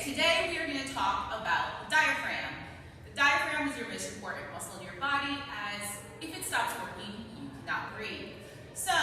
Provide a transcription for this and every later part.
Today we are going to talk about the diaphragm. The diaphragm is your most important muscle in your body, as if it stops working, you cannot breathe. So,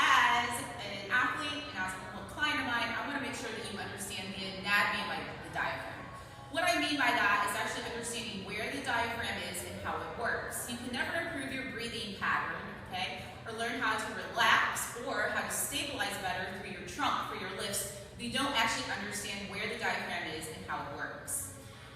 as an athlete and as a client of mine, I want to make sure that you understand the anatomy of the diaphragm. What I mean by that is actually understanding where the diaphragm is and how it works. You can never improve your breathing pattern, okay, or learn how to relax or how to stabilize better through your trunk for your lifts if you don't actually understand where the diaphragm is and how it works.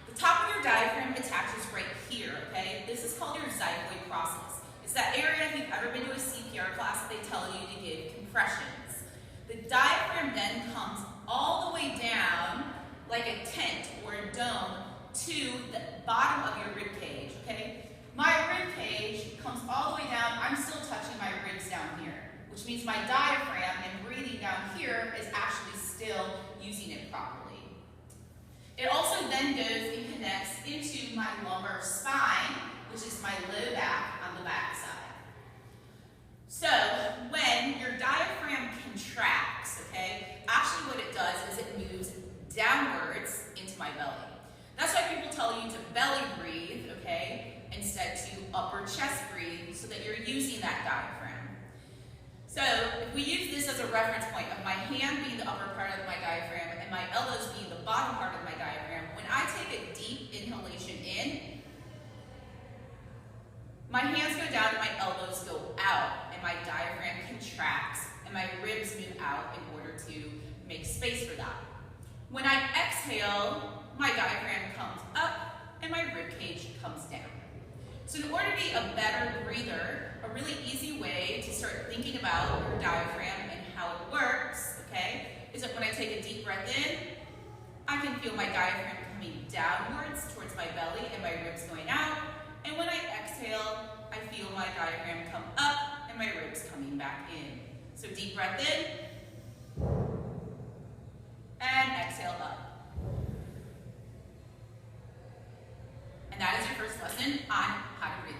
The top of your diaphragm attaches right here, okay? This is called your xiphoid process. It's that area, if you've ever been to a CPR class, they tell you to give compressions. The diaphragm then comes all the way down like a tent or a dome to the bottom of your rib cage, okay? My rib cage comes all the way down. I'm still touching my ribs down here, which means my diaphragm and breathing down here is actually still using it properly. It also then goes and connects into my lumbar spine, which is my low back on the back side. So when your diaphragm contracts, okay, actually what it does is it moves downwards into my belly. That's why people tell you to belly breathe, okay, instead to upper chest breathe, so that you're using that diaphragm. So if we use this as a reference point of my hand being the upper part of my diaphragm and my elbows being the bottom part of my diaphragm, when I take a deep inhalation in, my hands go down and my elbows go out, and my diaphragm contracts and my ribs move out in order to make space for that. When I exhale, my diaphragm comes up and my rib cage comes down. So in order to be a better breather, a really easy way to start thinking about your diaphragm and how it works, okay, is that when I take a deep breath in, I can feel my diaphragm coming downwards towards my belly and my ribs going out. And when I exhale, I feel my diaphragm come up and my ribs coming back in. So deep breath in, and exhale up. And that is your first lesson on how to breathe.